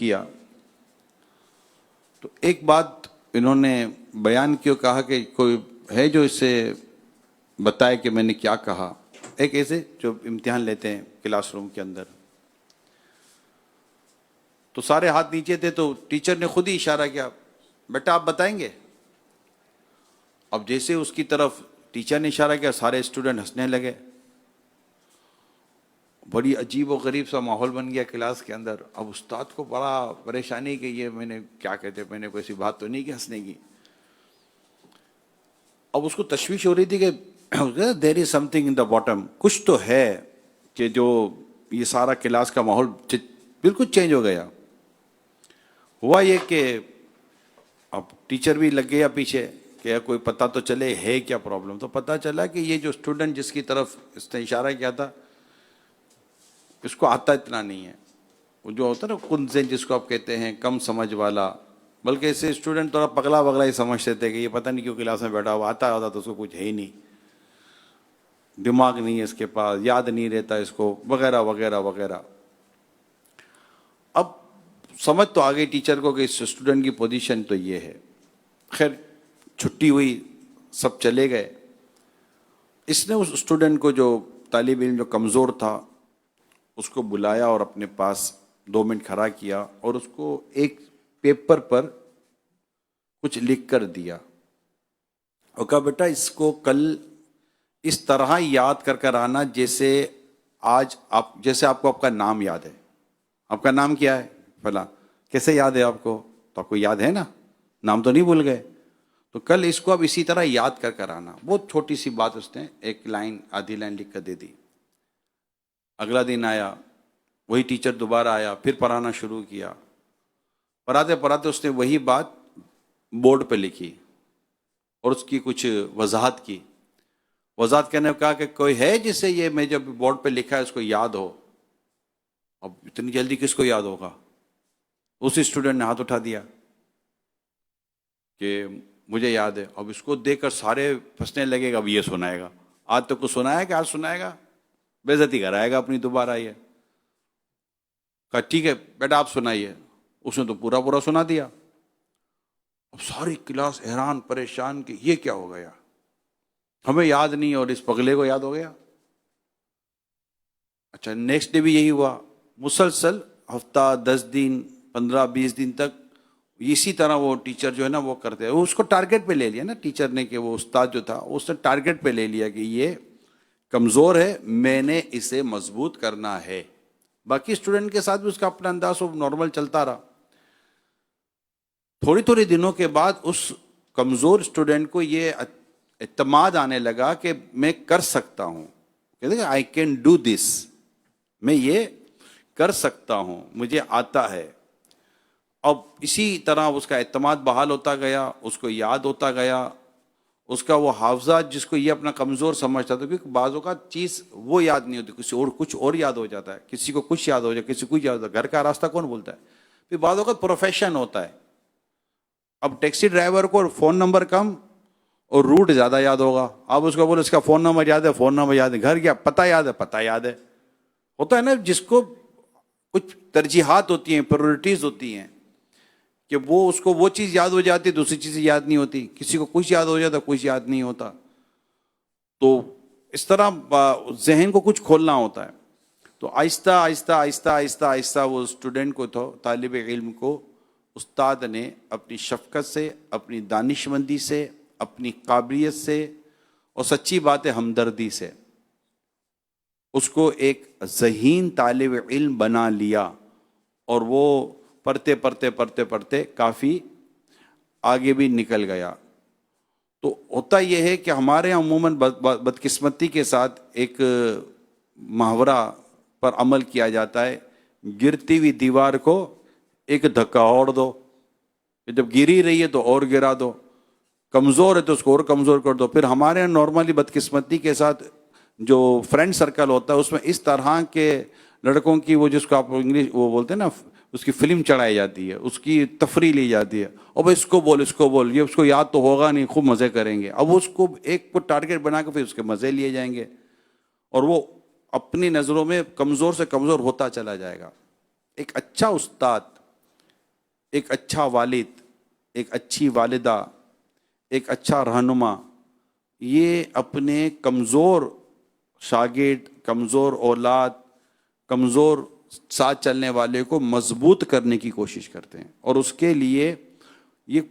کیا تو ایک بات انہوں نے بیان کی، کہا کہ کوئی ہے جو اس سے بتائے کہ میں نے کیا کہا. ایک ایسے جو امتحان لیتے ہیں کلاس روم کے اندر، تو سارے ہاتھ نیچے تھے، تو ٹیچر نے خود ہی اشارہ کیا، بیٹا آپ بتائیں گے. اب جیسے اس کی طرف ٹیچر نے اشارہ کیا، سارے اسٹوڈنٹ ہنسنے لگے. بڑی عجیب و غریب سا ماحول بن گیا کلاس کے اندر. اب استاد کو بڑا پریشانی کہ یہ میں نے کیا کہتے، میں نے کوئی ایسی بات تو نہیں کی ہنسنے کی. اب اس کو تشویش ہو رہی تھی کہ دیر از some thing in the bottom, کچھ تو ہے کہ جو یہ سارا کلاس کا ماحول بالکل چینج ہو گیا. ہوا یہ کہ اب ٹیچر بھی لگ گیا پیچھے کہ کوئی پتہ تو چلے ہے کیا پرابلم. تو پتہ چلا کہ یہ جو اسٹوڈنٹ جس کی طرف اس نے اشارہ کیا تھا، اس کو آتا اتنا نہیں ہے. وہ جو ہوتا ہے نا کنزن جس کو آپ کہتے ہیں، کم سمجھ والا، بلکہ ایسے اسٹوڈنٹ تھوڑا پگلا وگلا ہی سمجھتے تھے کہ یہ پتہ نہیں کیوں کلاس میں بیٹھا ہوا، آتا ہوتا تو اس کو کچھ ہے ہی نہیں، دماغ نہیں ہے اس کے پاس، یاد نہیں رہتا اس کو، وغیرہ وغیرہ وغیرہ. اب سمجھ تو آ گئی ٹیچر کو کہ اس اسٹوڈنٹ کی پوزیشن تو یہ ہے. خیر چھٹی ہوئی، سب چلے گئے. اس نے اس اسٹوڈنٹ کو، جو طالب علم جو کمزور تھا، اس کو بلایا اور اپنے پاس 2 منٹ کھڑا کیا اور اس کو ایک پیپر پر کچھ لکھ کر دیا اور کہا بیٹا اس کو کل اس طرح یاد کر آنا جیسے آج جیسے آپ کو آپ کا نام یاد ہے. آپ کا نام کیا ہے؟ فلاں. کیسے یاد ہے آپ کو؟ تو آپ کو یاد ہے نا، نام تو نہیں بھول گئے. تو کل اس کو اب اسی طرح یاد کر آنا. بہت چھوٹی سی بات اس نے ایک لائن، آدھی لائن لکھ کر دے دی. اگلا دن آیا، وہی ٹیچر دوبارہ آیا، پھر پڑھانا شروع کیا. پڑھاتے پڑھاتے اس نے وہی بات بورڈ پہ لکھی اور اس کی کچھ وضاحت کی. وضاحت کرنے کہا کہ کوئی ہے جسے یہ میں جب بورڈ پہ لکھا ہے اس کو یاد ہو. اب اتنی جلدی کس کو یاد ہوگا؟ اسی اسٹوڈنٹ نے ہاتھ اٹھا دیا کہ مجھے یاد ہے. اب اس کو دیکھ کر سارے پھنسنے لگے گا، اب یہ سنائے گا، آج تو کچھ سنایا کہ آج سنائے گا، بے عزتی کرائے گا اپنی دوبارہ. یہ کہا ٹھیک ہے بیٹا آپ سنائیے. اس نے تو پورا سنا دیا. اب ساری کلاس حیران پریشان کہ یہ کیا ہو گیا، ہمیں یاد نہیں اور اس پگلے کو یاد ہو گیا. اچھا نیکسٹ ڈے بھی یہی ہوا. مسلسل ہفتہ 10 دن 15-20 دن تک اسی طرح وہ ٹیچر جو ہے نا وہ کرتے ہیں. اس کو ٹارگٹ پہ لے لیا نا ٹیچر نے، کہ وہ استاد جو تھا اس نے ٹارگٹ پہ لے لیا کہ یہ کمزور ہے، میں نے اسے مضبوط کرنا ہے. باقی اسٹوڈنٹ کے ساتھ بھی اس کا اپنا انداز نارمل چلتا رہا. تھوڑی دنوں کے بعد اس کمزور اسٹوڈنٹ کو یہ اعتماد آنے لگا کہ میں کر سکتا ہوں، کہتے ہیں آئی کین ڈو دس، میں یہ کر سکتا ہوں، مجھے آتا ہے. اب اسی طرح اس کا اعتماد بحال ہوتا گیا، اس کو یاد ہوتا گیا. اس کا وہ حافظہ جس کو یہ اپنا کمزور سمجھتا تھا، کیونکہ بعض اوقات چیز وہ یاد نہیں ہوتی، کسی اور کچھ اور یاد ہو جاتا ہے، کسی کو کچھ یاد ہو جائے، کسی کو کچھ یاد ہوتا ہے. گھر کا راستہ کون بولتا ہے؟ پھر بعض اوقات پروفیشن ہوتا ہے. اب ٹیکسی ڈرائیور کو فون نمبر کم اور روٹ زیادہ یاد ہوگا. آپ اس کو بولے اس کا فون نمبر یاد ہے، فون نمبر یاد ہے. گھر کیا پتہ یاد ہے، پتہ یاد ہے. ہوتا ہے نا جس کو کچھ ترجیحات ہوتی ہیں، پریورٹیز ہوتی ہیں، کہ وہ اس کو وہ چیز یاد ہو جاتی ہے، دوسری چیزیں یاد نہیں ہوتی. کسی کو کچھ یاد ہو جاتا، کچھ یاد نہیں ہوتا. تو اس طرح ذہن کو کچھ کھولنا ہوتا ہے. تو آہستہ آہستہ آہستہ آہستہ آہستہ وہ اسٹوڈنٹ کو تو طالب علم کو استاد نے اپنی شفقت سے، اپنی دانشمندی سے، اپنی قابلیت سے اور سچی بات ہے ہمدردی سے اس کو ایک ذہین طالب علم بنا لیا. اور وہ پڑھتے پڑھتے پڑھتے پڑھتے کافی آگے بھی نکل گیا. تو ہوتا یہ ہے کہ ہمارے یہاں عموماً بدقسمتی کے ساتھ ایک محاورہ پر عمل کیا جاتا ہے، گرتی ہوئی دیوار کو ایک دھکا اور دو. جب گری رہی ہے تو اور گرا دو، کمزور ہے تو اس کو اور کمزور کر دو. پھر ہمارے یہاں نارملی بدقسمتی کے ساتھ جو فرینڈ سرکل ہوتا ہے اس میں اس طرح کے لڑکوں کی، وہ جس کو آپ انگلش وہ بولتے ہیں نا، اس کی فلم چڑھائی جاتی ہے، اس کی تفریح لی جاتی ہے. اور بھائی اس کو بول، اس کو بول، یہ اس کو یاد تو ہوگا نہیں، خوب مزے کریں گے. اب اس کو ایک کو ٹارگٹ بنا کے پھر اس کے مزے لیے جائیں گے اور وہ اپنی نظروں میں کمزور سے کمزور ہوتا چلا جائے گا. ایک اچھا استاد ایک اچھا والد، ایک اچھی والدہ، ایک اچھا رہنما، یہ اپنے کمزور شاگرد، کمزور اولاد، کمزور ساتھ چلنے والے کو مضبوط کرنے کی کوشش کرتے ہیں، اور اس کے لیے یہ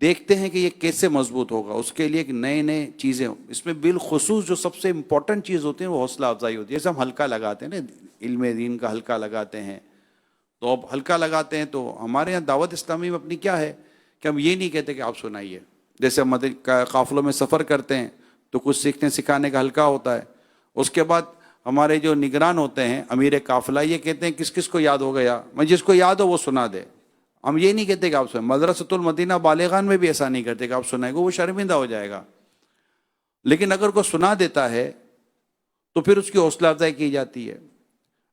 دیکھتے ہیں کہ یہ کیسے مضبوط ہوگا. اس کے لیے ایک نئے نئے چیزیں، اس میں بالخصوص جو سب سے امپورٹنٹ چیز ہوتی ہے وہ حوصلہ افزائی ہوتی ہے. جیسے ہم حلقہ لگاتے ہیں نا، علم دین کا حلقہ لگاتے ہیں، تو اب حلقہ لگاتے ہیں تو ہمارے یہاں دعوت اسلامی میں اپنی کیا ہے کہ ہم یہ نہیں کہتے کہ آپ سنائیے. جیسے ہم قافلوں میں سفر کرتے ہیں تو کچھ سیکھنے سکھانے کا حلقہ ہوتا ہے. اس کے بعد ہمارے جو نگران ہوتے ہیں، امیر قافلہ، یہ کہتے ہیں کس کس کو یاد ہو گیا، میں جس کو یاد ہو وہ سنا دے. ہم یہ نہیں کہتے کہ آپ سنیں. مدرسۃ المدینہ بالغان میں بھی ایسا نہیں کرتے کہ آپ سنائیں گے، وہ شرمندہ ہو جائے گا. لیکن اگر کوئی سنا دیتا ہے تو پھر اس کی حوصلہ افزائی کی جاتی ہے.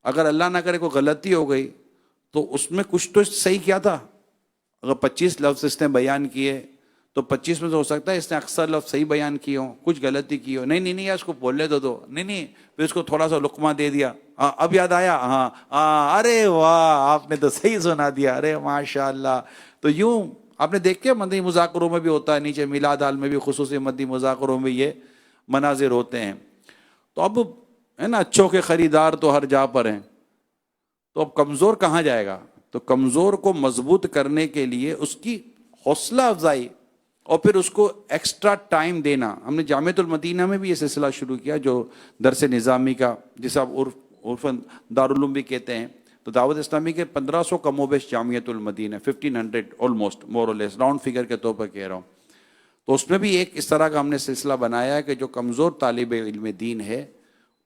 اگر اللہ نہ کرے کوئی غلطی ہو گئی تو اس میں کچھ تو صحیح کیا تھا. اگر 25 لفظ اس نے بیان کیے تو 25 میں سے ہو سکتا ہے اس نے اکثر لفظ صحیح بیان کیے ہوں، کچھ غلطی کی ہو. نہیں اس کو بولنے دو. نہیں پھر اس کو تھوڑا سا لقمہ دے دیا. ہاں اب یاد آیا، ہاں ارے واہ آپ نے تو صحیح سنا دیا، ارے ماشاء اللہ. تو یوں آپ نے دیکھ کے مدنی مذاکروں میں بھی ہوتا ہے، نیچے میلاد ہال میں بھی خصوصی مدنی مذاکروں میں یہ مناظر ہوتے ہیں. تو اب ہے نا، اچھوں کے خریدار تو ہر جا پر ہیں. تو اب کمزور کہاں جائے گا؟ تو کمزور کو مضبوط کرنے کے لیے اس کی حوصلہ افزائی اور پھر اس کو ایکسٹرا ٹائم دینا. ہم نے جامعۃ المدینہ میں بھی یہ سلسلہ شروع کیا جو درس نظامی کا، جسے آپ عرفاً دارالعلوم بھی کہتے ہیں. تو دعوت اسلامی کے 1500 کم و بیش جامعۃ المدینہ، 1500 آلموسٹ مور اور لیس، راؤنڈ فگر کے طور پر کہہ رہا ہوں. تو اس میں بھی ایک اس طرح کا ہم نے سلسلہ بنایا ہے کہ جو کمزور طالب علم دین ہے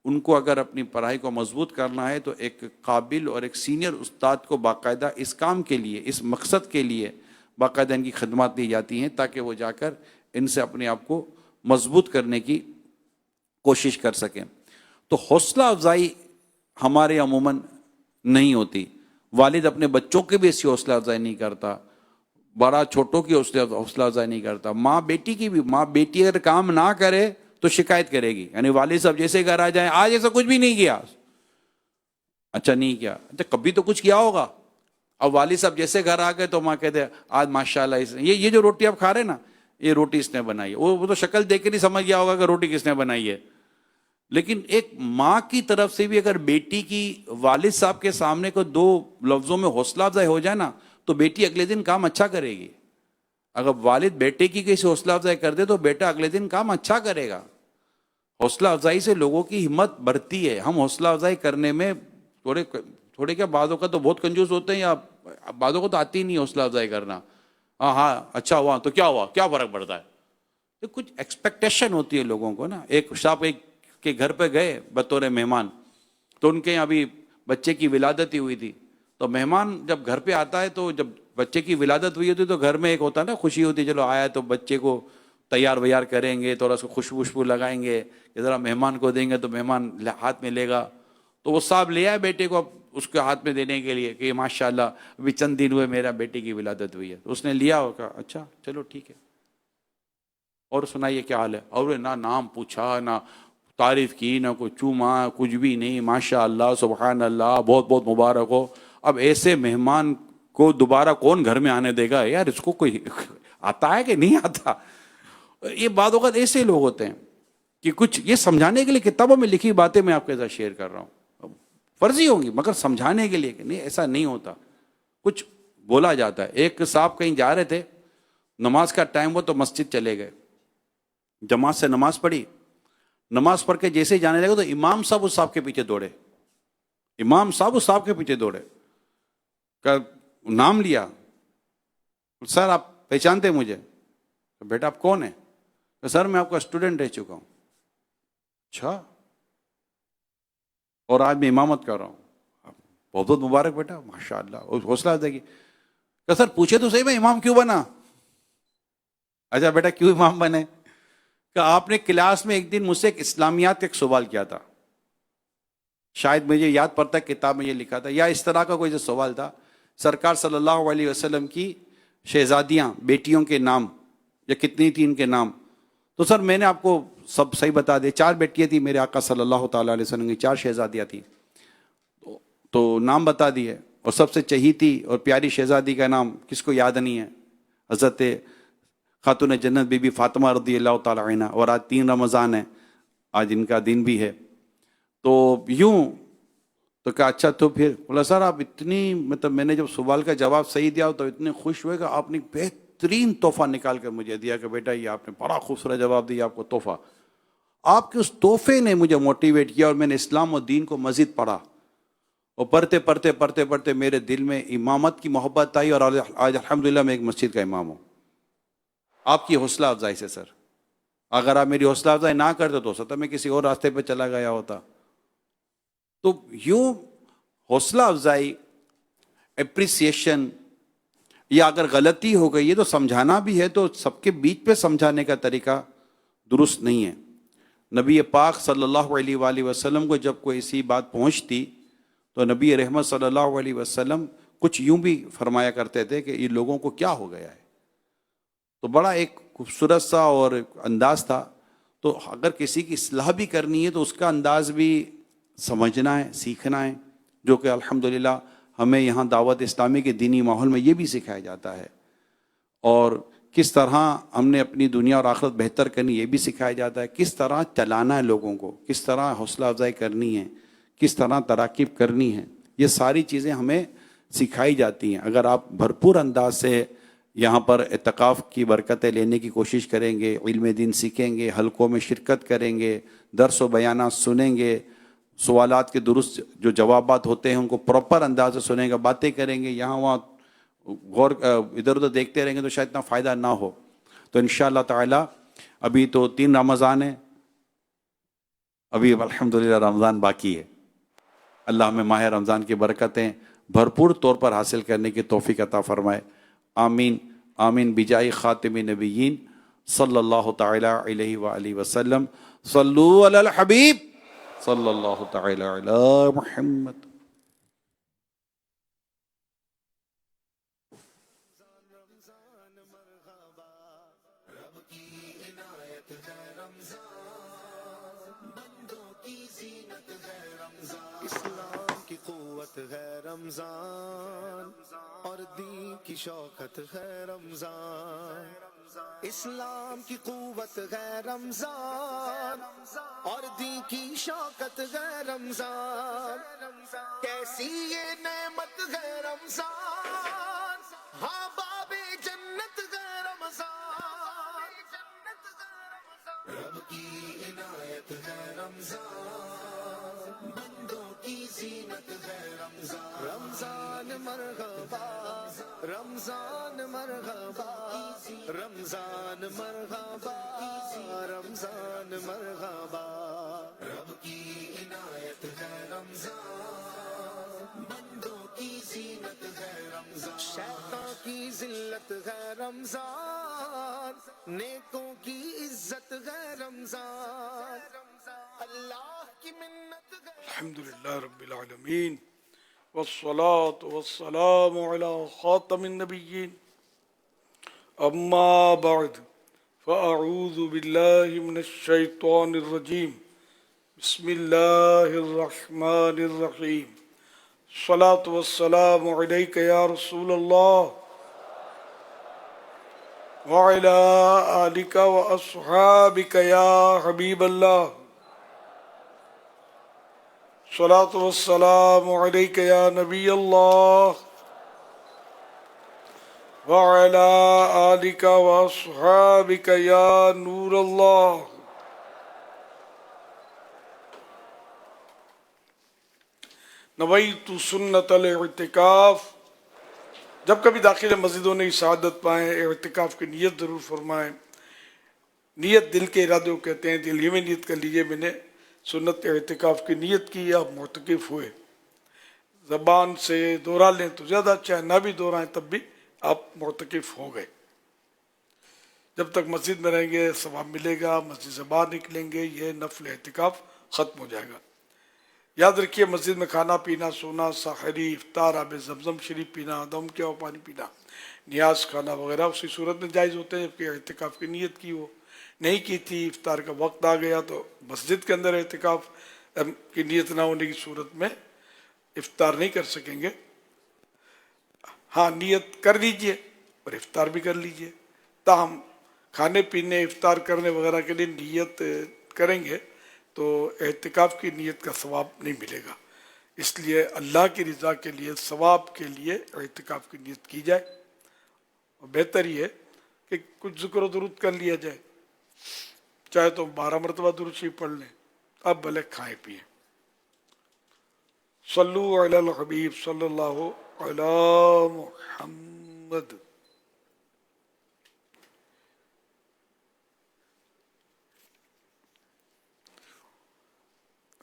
ان کو اگر اپنی پڑھائی کو مضبوط کرنا ہے تو ایک قابل اور ایک سینئر استاد کو باقاعدہ اس کام کے لیے، اس مقصد کے لیے باقاعدہ ان کی خدمات دی جاتی ہیں تاکہ وہ جا کر ان سے اپنے آپ کو مضبوط کرنے کی کوشش کر سکیں. تو حوصلہ افزائی ہمارے عموماً نہیں ہوتی. والد اپنے بچوں کے بھی ایسی حوصلہ افزائی نہیں کرتا، بڑا چھوٹوں کی حوصلہ افزائی نہیں کرتا. ماں بیٹی کی بھی، ماں بیٹی اگر کام نہ کرے تو شکایت کرے گی. یعنی والد صاحب جیسے گھر آ جائیں، آج ایسا کچھ بھی نہیں کیا. اچھا نہیں کیا، اچھا کبھی تو کچھ کیا ہوگا. اب والد صاحب جیسے گھر آ گئے تو ماں کہتے ہیں آج ماشاءاللہ اس نے یہ جو روٹی آپ کھا رہے ہیں نا، یہ روٹی اس نے بنائی ہے. وہ تو شکل دیکھ کے نہیں سمجھ گیا ہوگا کہ روٹی کس نے بنائی ہے. لیکن ایک ماں کی طرف سے بھی اگر بیٹی کی والد صاحب کے سامنے کو 2 لفظوں میں حوصلہ افزائی ہو جائے نا تو بیٹی اگلے دن کام اچھا کرے گی. اگر والد بیٹے کی کسی حوصلہ افزائی کر دے تو بیٹا اگلے دن کام اچھا کرے گا. حوصلہ افزائی سے لوگوں کی ہمت بڑھتی ہے. ہم حوصلہ افزائی کرنے میں تھوڑے کیا بعضوں کا تو بہت کنجوس ہوتے ہیں، یا بعضوں کو تو آتی ہی نہیں حوصلہ افزائی کرنا. ہاں اچھا ہوا تو کیا ہوا، کیا فرق پڑتا ہے. تو کچھ ایکسپیکٹیشن ہوتی ہے لوگوں کو نا. ایک صاحب ایک کے گھر پہ گئے بطور مہمان، تو ان کے یہاں ابھی بچے کی ولادت ہی ہوئی تھی. تو مہمان جب گھر پہ آتا ہے تو جب بچے کی ولادت ہوئی ہوتی تو گھر میں ایک ہوتا ہے نا خوشی ہوتی ہے، چلو آیا تو بچے کو تیار ویار کریں گے، تھوڑا سا خوشبو لگائیں گے کہ ذرا مہمان کو دیں گے تو مہمان ہاتھ میں لے گا. تو وہ صاحب لے آئے بیٹے کو اس کے ہاتھ میں دینے کے لیے کہ ماشاء اللہ ابھی چند دن ہوئے میرا بیٹے کی ولادت ہوئی ہے. تو اس نے لیا اور کہا اچھا چلو ٹھیک ہے، اور سنائیے کیا حال ہے. اور نہ نام پوچھا، نہ تعریف کی، نہ کوئی چوما، کچھ بھی نہیں. ماشاء اللہ سبحان اللہ، بہت بہت مبارک ہو. اب ایسے مہمان کو دوبارہ کون گھر میں آنے دے گا یار؟ اس کو کوئی آتا ہے کہ نہیں آتا؟ یہ بعض اوقات ایسے لوگ ہوتے ہیں کہ کچھ یہ سمجھانے کے لیے کتابوں میں لکھی باتیں میں آپ کے ساتھ شیئر کر رہا ہوں، فرضی ہوں گی مگر سمجھانے کے لیے کہ نہیں ایسا نہیں ہوتا. کچھ بولا جاتا ہے. ایک صاحب کہیں جا رہے تھے، نماز کا ٹائم ہوا تو مسجد چلے گئے، جماعت سے نماز پڑھی. نماز پڑھ کے جیسے ہی جانے لگے تو امام صاحب اس صاحب کے پیچھے دوڑے. امام صاحب اس صاحب کے پیچھے دوڑے، کہ نام لیا، سر آپ پہچانتے مجھے؟ بیٹا آپ کون ہیں؟ سر میں آپ کا اسٹوڈنٹ رہ چکا ہوں. اچھا، اور آج میں امامت کر رہا ہوں. بہت بہت مبارک بیٹا، ماشاء اللہ. حوصلہ دے گی کہ سر پوچھے تو صحیح میں امام کیوں بنا؟ اچھا بیٹا کیوں امام بنے؟ کہ آپ نے کلاس میں ایک دن مجھ سے ایک اسلامیات کا ایک سوال کیا تھا، شاید مجھے یاد پڑتا ہے کتاب میں یہ لکھا تھا، یا اس طرح کا کوئی جو سوال تھا. سرکار صلی اللہ علیہ وسلم کی شہزادیاں، بیٹیوں کے نام یا کتنی تھی ان کے نام. تو سر میں نے آپ کو سب صحیح بتا دے، 4 بیٹیاں تھیں میرے آقا صلی اللہ تعالیٰ علیہ وسلم کی، 4 شہزادیاں تھیں. تو نام بتا دیے. اور سب سے چہیتی اور پیاری شہزادی کا نام کس کو یاد نہیں ہے؟ حضرت خاتون جنت بی بی فاطمہ رضی اللہ تعالی عنہ. اور آج 3 رمضان ہے، آج ان کا دن بھی ہے. تو یوں تو کہا اچھا تو پھر بولا سر آپ اتنی مطلب میں نے جب سوال کا جواب صحیح دیا تو اتنے خوش ہوئے کہ آپ نے بہترین تحفہ نکال کر مجھے دیا کہ بیٹا یہ آپ نے بڑا خوبصورت جواب دیا، آپ کو تحفہ. آپ کے اس تحفے نے مجھے موٹیویٹ کیا اور میں نے اسلام و دین کو مزید پڑھا، اور پڑھتے پڑھتے پڑھتے پڑھتے میرے دل میں امامت کی محبت آئی، اور آج الحمدللہ میں ایک مسجد کا امام ہوں. آپ کی حوصلہ افزائی سے سر. اگر آپ میری حوصلہ افزائی نہ کرتے تو ہو سکتا میں کسی اور راستے پہ چلا گیا ہوتا. تو یوں حوصلہ افزائی، اپریسیشن، یا اگر غلطی ہو گئی ہے تو سمجھانا بھی ہے، تو سب کے بیچ پہ سمجھانے کا طریقہ درست نہیں ہے. نبی پاک صلی اللہ علیہ وآلہ وسلم کو جب کوئی ایسی بات پہنچتی تو نبی رحمت صلی اللہ علیہ وسلم کچھ یوں بھی فرمایا کرتے تھے کہ یہ لوگوں کو کیا ہو گیا ہے. تو بڑا ایک خوبصورت سا اور انداز تھا. تو اگر کسی کی اصلاح بھی کرنی ہے تو اس کا انداز بھی سمجھنا ہے، سیکھنا ہے، جو کہ الحمدللہ ہمیں یہاں دعوت اسلامی کے دینی ماحول میں یہ بھی سکھایا جاتا ہے. اور کس طرح ہم نے اپنی دنیا اور آخرت بہتر کرنی یہ بھی سکھایا جاتا ہے. کس طرح چلانا ہے لوگوں کو، کس طرح حوصلہ افزائی کرنی ہے، کس طرح تراکیب کرنی ہے، یہ ساری چیزیں ہمیں سکھائی جاتی ہیں. اگر آپ بھرپور انداز سے یہاں پر اعتکاف کی برکتیں لینے کی کوشش کریں گے، علم دین سیکھیں گے، حلقوں میں شرکت کریں گے، درس و بیانات سنیں گے، سوالات کے درست جو جوابات ہوتے ہیں ان کو پراپر انداز سے سنیں گے، باتیں کریں گے، یہاں وہاں غور ادھر ادھر دیکھتے رہیں گے تو شاید اتنا فائدہ نہ ہو. تو انشاءاللہ تعالی ابھی تو 3 رمضان ہیں، ابھی الحمدللہ رمضان باقی ہے. اللہ ہمیں ماہ رمضان کی برکتیں بھرپور طور پر حاصل کرنے کی توفیق عطا فرمائے. آمین آمین بجائے خاتم نبیین صلی اللہ تعالی علیہ وآلہ وسلم. صلو علی الحبیب صلی اللہ تعالی علی محمد. اسلام کی قوت ہے رمضان اور دین کی شوکت ہے رمضان. اسلام کی قوت ہے رمضان اور دین کی شوکت ہے رمضان. کیسی یہ نعمت ہے رمضان، ہاں باب جنت ہے رمضان. رب کی عنایت ہے رمضان، بندوں کی زینت ہے رمضان. رمضان مرحبا، رمضان مرحبا، رمضان مرحبا، رمضان مرحبا. رب کی عنایت ہے رمضان، بندوں کی زینت ہے رمضان. شیطان کی ذلت ہے رمضان، نیکوں کی عزت ہے رمضان. اللہ کی منت ہے. الحمدللہ رب العالمین والصلاة والسلام على خاتم النبیین. اما بعد فاعوذ باللہ من الشیطان الرجیم. بسم اللہ الرحمن الرحیم. الصلاة والسلام علیک یا رسول اللہ وعلى آلک واصحابک یا حبیب اللہ. الصلاة والسلام علیک یا نبی اللہ وعلى آلک واصحابک یا نور اللہ. نویت سنت الاعتکاف. جب کبھی داخل مسجدوں نے سعادت پائیں اعتکاف کی نیت ضرور فرمائیں. نیت دل کے ارادے کو کہتے ہیں. دل یہ میں نیت کر لیجئے میں نے سنت اعتکاف کی نیت کی، آپ معتکف ہوئے. زبان سے دوہرا لیں تو زیادہ اچھا ہے، نہ بھی دوہرائیں تب بھی آپ معتکف ہو گئے. جب تک مسجد میں رہیں گے ثواب ملے گا، مسجد سے باہر نکلیں گے یہ نفل اعتکاف ختم ہو جائے گا. یاد رکھیے مسجد میں کھانا پینا، سونا، سحری، افطار، آب زمزم شریف پینا، دم کیا ہو پانی پینا، نیاز کھانا وغیرہ اسی صورت میں جائز ہوتے ہیں جبکہ اعتکاف کی نیت کی ہو. نہیں کی تھی، افطار کا وقت آ گیا تو مسجد کے اندر اعتکاف کی نیت نہ ہونے کی صورت میں افطار نہیں کر سکیں گے. ہاں نیت کر لیجئے اور افطار بھی کر لیجئے. تاہم کھانے پینے افطار کرنے وغیرہ کے لیے نیت کریں گے تو اعتکاف کی نیت کا ثواب نہیں ملے گا. اس لیے اللہ کی رضا کے لیے ثواب کے لیے اعتکاف کی نیت کی جائے. اور بہتر یہ ہے کہ کچھ ذکر و درود کر لیا جائے, چاہے تو 12 مرتبہ درود شریف پڑھ لیں, اب بھلے کھائیں پیئیں. صلو علی الحبیب صلی اللہ علی محمد.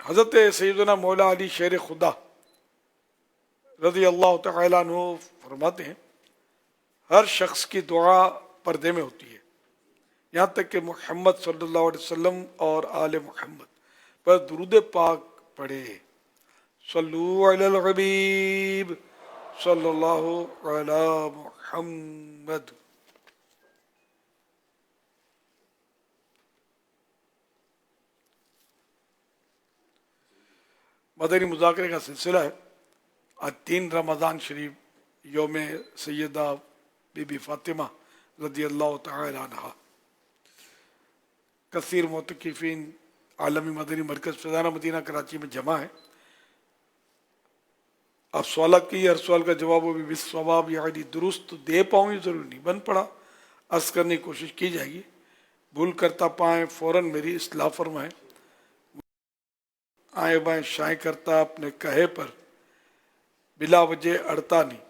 حضرت سیدنا مولا علی شیر خدا رضی اللہ تعالیٰ عنہ فرماتے ہیں ہر شخص کی دعا پردے میں ہوتی ہے یہاں تک کہ محمد صلی اللہ علیہ وسلم اور آل محمد پر درود پاک پڑھے. صلو علی الحبیب صلی اللہ علی محمد. مدنی مذاکرے کا سلسلہ ہے. آج 3 رمضان شریف یوم سیدہ بی بی فاطمہ رضی اللہ تعالی عنہ. کثیر معتکفین عالمی مدنی مرکز فیضانہ مدینہ کراچی میں جمع ہے. آپ سوالات کی ہر سوال کا جواب وہ بھی بالصواب یعنی درست دے پاؤں یہ ضروری نہیں, بن پڑا عرض کرنے کی کوشش کی جائے گی. بھول کرتا پائیں فوراً میری اصلاح فرمائیں. آئیں بائیں شائیں کرتا اپنے کہے پر بلا وجہ اڑتا نہیں,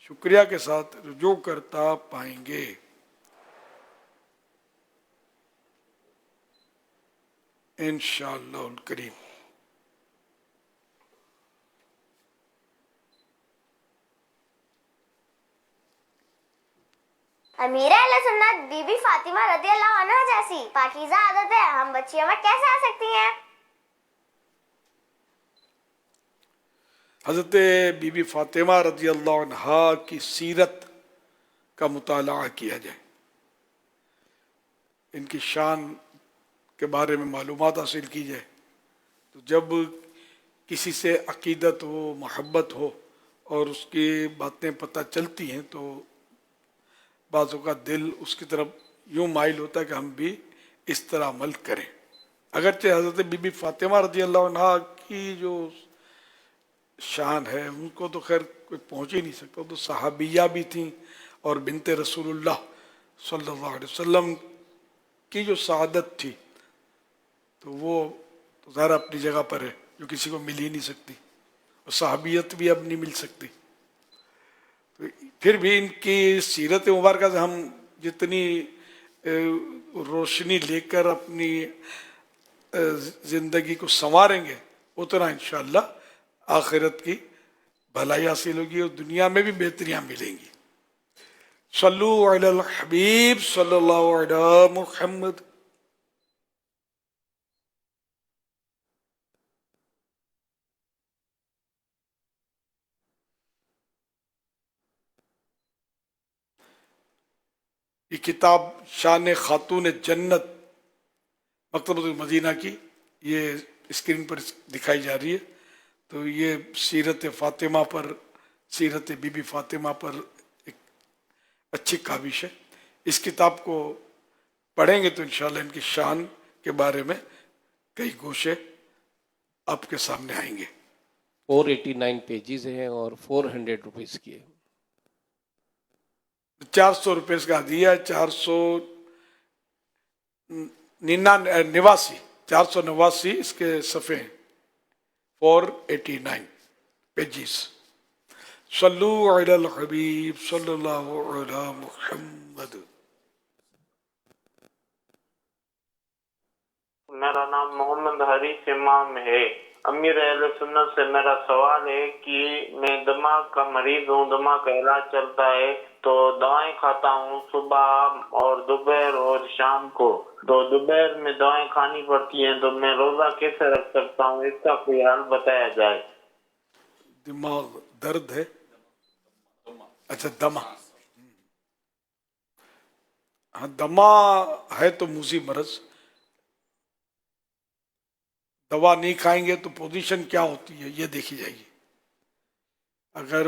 شکریہ کے ساتھ رجوع کرتا پائیں گے. انشاءاللہ الکریم. امیر اہل سنت بی بی فاطمہ رضی اللہ عنہ جیسی پاکیزہ عادتیں ہم بچیوں میں کیسے آ سکتی ہیں؟ حضرت بی بی فاطمہ رضی اللہ عنہا کی سیرت کا مطالعہ کیا جائے, ان کی شان کے بارے میں معلومات حاصل کی جائے. تو جب کسی سے عقیدت ہو, محبت ہو اور اس کی باتیں پتہ چلتی ہیں تو بعض اوقات دل اس کی طرف یوں مائل ہوتا ہے کہ ہم بھی اس طرح عمل کریں. اگرچہ حضرت بی بی فاطمہ رضی اللہ عنہا کی جو شان ہے ان کو تو خیر کوئی پہنچ ہی نہیں سکتا, تو صحابیہ بھی تھیں اور بنت رسول اللہ صلی اللہ علیہ وسلم کی جو سعادت تھی تو وہ تو ظاہر اپنی جگہ پر ہے جو کسی کو مل ہی نہیں سکتی, اور صحابیت بھی اب نہیں مل سکتی. تو پھر بھی ان کی سیرت مبارکہ سے ہم جتنی روشنی لے کر اپنی زندگی کو سنواریں گے اتنا انشاءاللہ آخرت کی بھلائی حاصل ہوگی اور دنیا میں بھی بہتریاں ملیں گی. صلو علی الحبیب صلی اللہ علی محمد. یہ کتاب شان خاتون جنت مکتبۃ المدینہ کی یہ اسکرین پر دکھائی جا رہی ہے. تو یہ سیرت فاطمہ پر, سیرت بی بی فاطمہ پر ایک اچھی کاوش ہے. اس کتاب کو پڑھیں گے تو انشاءاللہ ان کی شان کے بارے میں کئی گوشے آپ کے سامنے آئیں گے. 489 پیجز ہیں اور 400 روپیز کی ہے. 400 روپے اس کا دیا ہے. 489 اس کے صفحے ہیں. 489 پیجز. صلو علی الحبیب صلی اللہ علی محمد. میرا نام محمد حریث امام ہے. امیر اہل سنت سے میرا سوال ہے کہ میں دماغ کا مریض ہوں, دماغ کا علاج چلتا ہے تو دوائیں کھاتا ہوں صبح اور دوپہر اور شام کو, تو دوپہر میں دوائیں کھانی پڑتی ہیں تو میں روزہ کیسے رکھ سکتا ہوں, اس کا کوئی حل بتایا جائے. دماغ درد ہے, اچھا دمہ, ہاں دمہ ہے تو موذی مرض. دوا نہیں کھائیں گے تو پوزیشن کیا ہوتی ہے یہ دیکھی جائے گی. اگر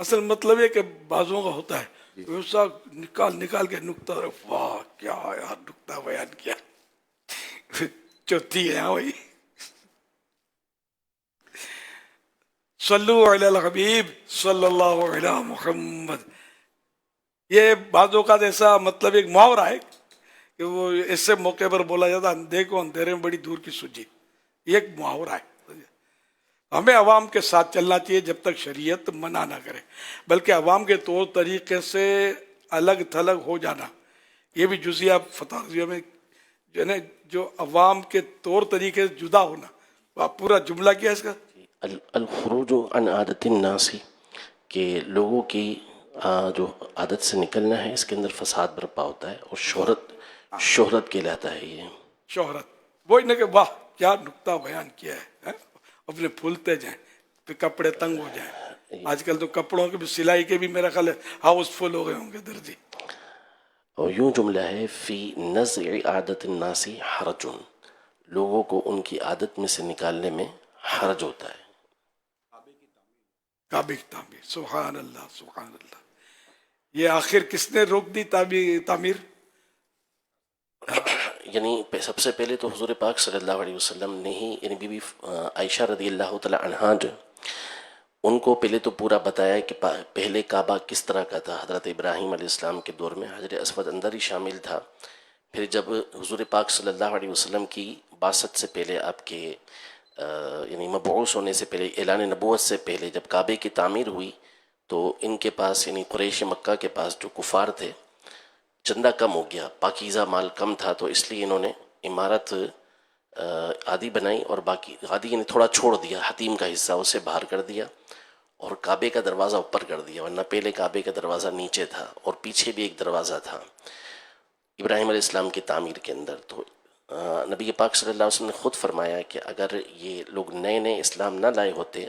اصل مطلب یہ کہ بعضوں کا ہوتا ہے ویسا نکال کے نکتہ، واہ کیا یار نکتہ بیان کیا، چوتھی ہے وہی. صلو علی الحبیب صلی اللہ علی محمد. یہ بعض اوقات ایسا مطلب ایک محاورہ ہے کہ وہ ایسے موقع پر بولا جاتا دیکھو اندھیرے میں بڑی دور کی سوجی. یہ ایک محاورہ ہے. ہمیں عوام کے ساتھ چلنا چاہیے جب تک شریعت منع نہ کرے، بلکہ عوام کے طور طریقے سے الگ تھلگ ہو جانا، یہ بھی جزیہ فتح میں جو ہے نا، جو عوام کے طور طریقے سے جدا ہونا، آپ پورا جملہ کیا ہے اس کا؟ الخروج عن عادت الناس، کہ لوگوں کی جو عادت سے نکلنا ہے، اس کے اندر فساد برپا ہوتا ہے، اور شہرت کہلاتا ہے یہ. شہرت. وہی نہ کہ واہ کیا نکتہ بیان کیا ہے، اپنے پھولتے جائیں پھر کپڑے تنگ ہو جائیں. آج کل تو کپڑوں کے بھی سلائی کے بھی میرا خیال ہے ہاؤس فل ہو گئے ہوں گے درجی. اور یوں جملہ ہے فی نزع عادت الناس حرج، لوگوں کو ان کی عادت میں سے نکالنے میں حرج ہوتا ہے. کعبے کی تعمیر. سبحان اللہ سبحان اللہ. یہ آخر کس نے روک دی تعمیر؟ یعنی سب سے پہلے تو حضور پاک صلی اللہ علیہ وسلم نے ہی، یعنی بی بی عائشہ رضی اللہ تعالی عنہا جو ان کو پہلے تو پورا بتایا کہ پہلے کعبہ کس طرح کا تھا. حضرت ابراہیم علیہ السلام کے دور میں حجر اسود اندر ہی شامل تھا. پھر جب حضور پاک صلی اللہ علیہ وسلم کی بعثت سے پہلے، آپ کے یعنی مبعوث ہونے سے پہلے، اعلان نبوت سے پہلے جب کعبے کی تعمیر ہوئی تو ان کے پاس، یعنی قریش مکہ کے پاس جو کفار تھے، چندہ کم ہو گیا، پاکیزہ مال کم تھا، تو اس لیے انہوں نے عمارت آدھی بنائی اور باقی آدھی یعنی تھوڑا چھوڑ دیا، حتیم کا حصہ اسے باہر کر دیا اور کعبے کا دروازہ اوپر کر دیا، ورنہ پہلے کعبے کا دروازہ نیچے تھا اور پیچھے بھی ایک دروازہ تھا ابراہیم علیہ السلام کی تعمیر کے اندر. تو نبی پاک صلی اللہ علیہ وسلم نے خود فرمایا کہ اگر یہ لوگ نئے نئے اسلام نہ لائے ہوتے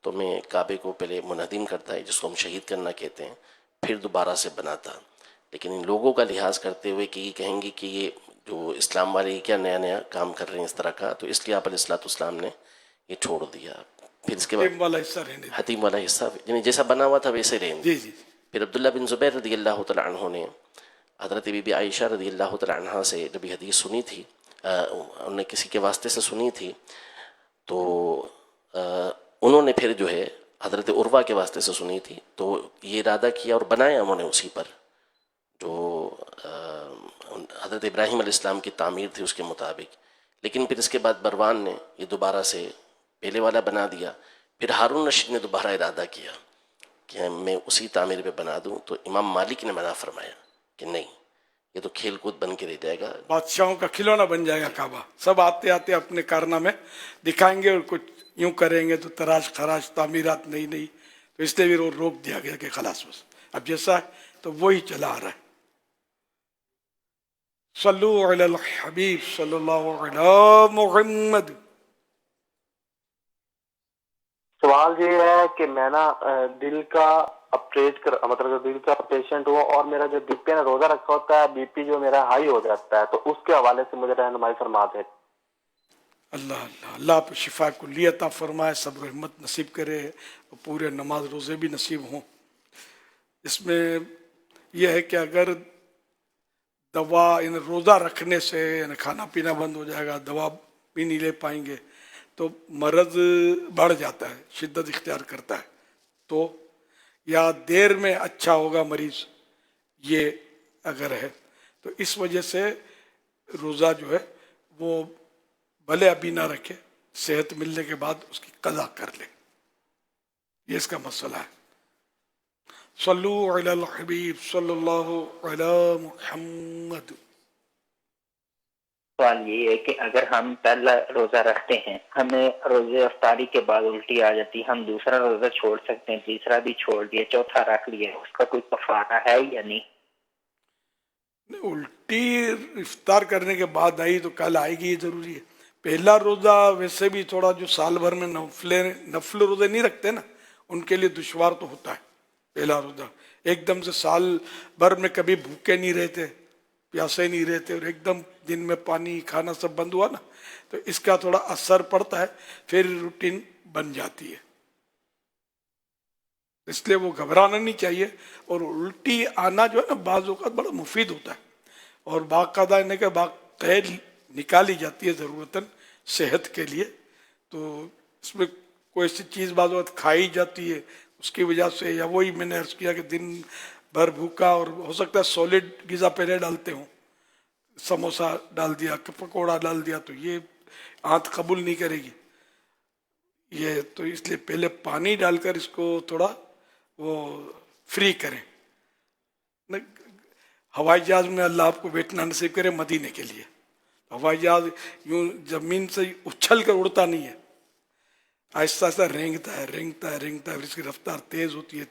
تو میں کعبے کو پہلے منہدم کرتا ہے، جس کو ہم شہید کرنا کہتے ہیں، پھر دوبارہ سے بناتا. لیکن ان لوگوں کا لحاظ کرتے ہوئے کہ یہ کہیں گے کہ یہ جو اسلام والے کیا نیا نیا کام کر رہے ہیں اس طرح کا، تو اس لیے آپ علیہ السلام نے یہ چھوڑ دیا. پھر اس کے بعد حتیم والا حصہ رہنے دیا. حتیم والا حصہ یعنی جیسا بنا ہوا تھا ویسے رہیں. جی جی. پھر عبداللہ بن زبیر رضی اللہ تعالیٰ عنہ نے حضرت بی بی عائشہ رضی اللہ تعالیٰ عنہ سے جب یہ حدیث سنی تھی، انہوں نے کسی کے واسطے سے سنی تھی، تو انہوں نے پھر جو ہے حضرت عروہ کے واسطے سے سنی تھی، تو یہ ارادہ کیا اور بنایا انہوں نے اسی پر جو حضرت ابراہیم علیہ السلام کی تعمیر تھی اس کے مطابق. لیکن پھر اس کے بعد مروان نے یہ دوبارہ سے پہلے والا بنا دیا. پھر ہارون رشید نے دوبارہ ارادہ کیا کہ میں اسی تعمیر پہ بنا دوں، تو امام مالک نے منع فرمایا کہ نہیں، یہ تو کھیل کود بن کے رہ جائے گا، بادشاہوں کا کھلونا بن جائے گا کعبہ. سب آتے آتے اپنے کارنامے دکھائیں گے اور کچھ یوں کریں گے تو تراش خراش تعمیرات نہیں. تو اس لیے وہ روک دیا گیا کہ خلاص بس اب جیسا ہے تو وہی چلا آ رہا ہے. صلو علی الحبیب صلی اللہ علی محمد. سوال یہ ہے کہ میں نا دل کا مطلب دل کا پیشنٹ ہوں، اور میرا جو بی پی روزہ رکھا ہوتا ہے، بی پی جو میرا ہائی ہو جاتا ہے، تو اس کے حوالے سے مجھے رہنمائی فرما دے. اللہ اللہ اللہ آپ شفا کلی عطا فرمائے، صبر و ہمت نصیب کرے، اور پورے نماز روزے بھی نصیب ہوں. اس میں یہ ہے کہ اگر دوا روزہ رکھنے سے کھانا پینا بند ہو جائے گا، دوا بھی نہیں لے پائیں گے، تو مرض بڑھ جاتا ہے، شدت اختیار کرتا ہے، تو یا دیر میں اچھا ہوگا مریض، یہ اگر ہے تو اس وجہ سے روزہ جو ہے وہ بھلے ابھی نہ رکھے، صحت ملنے کے بعد اس کی قضا کر لے. یہ اس کا مسئلہ ہے. صلو علی الحبیب صلی اللہ علی محمد. سوال یہ ہے کہ اگر ہم پہلا روزہ رکھتے ہیں، ہمیں روزے افطاری کے بعد الٹی آ جاتی، ہم دوسرا روزہ چھوڑ سکتے ہیں، تیسرا بھی چھوڑ دیا، چوتھا رکھ لیا، اس کا کوئی کفارہ ہے یا نہیں؟ الٹی افطار کرنے کے بعد آئی تو کل آئے گی، یہ ضروری ہے. پہلا روزہ ویسے بھی تھوڑا جو سال بھر میں نفل روزے نہیں رکھتے نا، ان کے لیے دشوار تو ہوتا ہے. پہلا روزہ ایک دم سے سال بھر میں کبھی بھوکے نہیں رہتے، پیاسے نہیں رہتے، اور ایک دم دن میں پانی کھانا سب بند ہوا نا، تو اس کا تھوڑا اثر پڑتا ہے، پھر روٹین بن جاتی ہے. اس لیے وہ گھبرانا نہیں چاہیے. اور الٹی آنا جو ہے نا بعض اوقات بڑا مفید ہوتا ہے, اور باقاعدہ انہیں کہ باقاعد نکالی جاتی ہے ضرورتاً صحت کے لیے. تو اس میں کوئی ایسی چیز بعض اوقات کھائی جاتی ہے اس کی وجہ سے, یا وہی میں نے عرض کیا کہ دن بھر بھوکا, اور ہو سکتا ہے سالڈ غذا پہلے ڈالتے ہوں, سموسا ڈال دیا, پکوڑا ڈال دیا, تو یہ آنت قبول نہیں کرے گی یہ. تو اس لیے پہلے پانی ڈال کر اس کو تھوڑا وہ فری کریں. ہوائی جہاز میں اللہ آپ کو بیٹھنا نصیب کرے مدینے کے لیے. ہوائی جہاز یوں زمین سے اچھل کر اڑتا نہیں ہے, آہستہ آہستہ رینگتا ہے رینگتا ہے رینگتا ہے, پھر اس کی رفتار تیز ہوتی ہے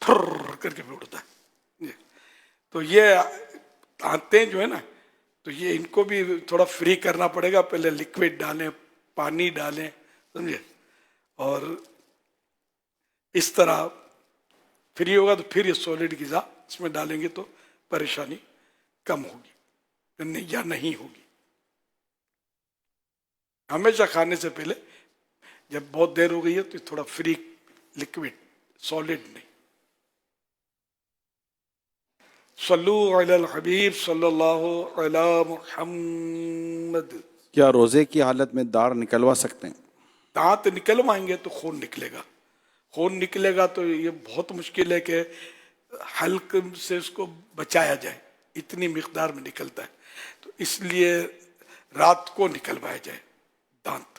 پھر کر کے پھر اڑتا ہے. تو یہ آنتیں جو ہے نا, تو یہ ان کو بھی تھوڑا فری کرنا پڑے گا. پہلے لکوڈ ڈالیں, پانی ڈالیں, سمجھے, اور اس طرح فری ہوگا تو پھر یہ سالڈ غذا اس میں ڈالیں گے تو پریشانی کم ہوگی یا نہیں ہوگی. ہمیشہ کھانے سے پہلے جب بہت دیر ہو گئی ہے تو تھوڑا فری لکوڈ, سالڈ نہیں. صلو علی الحبیب صلی اللہ علی محمد. کیا روزے کی حالت میں داڑھ نکلوا سکتے ہیں؟ دانت نکلوائیں گے تو خون نکلے گا. خون نکلے گا تو یہ بہت مشکل ہے کہ حلق سے اس کو بچایا جائے, اتنی مقدار میں نکلتا ہے. تو اس لیے رات کو نکلوایا جائے دانت.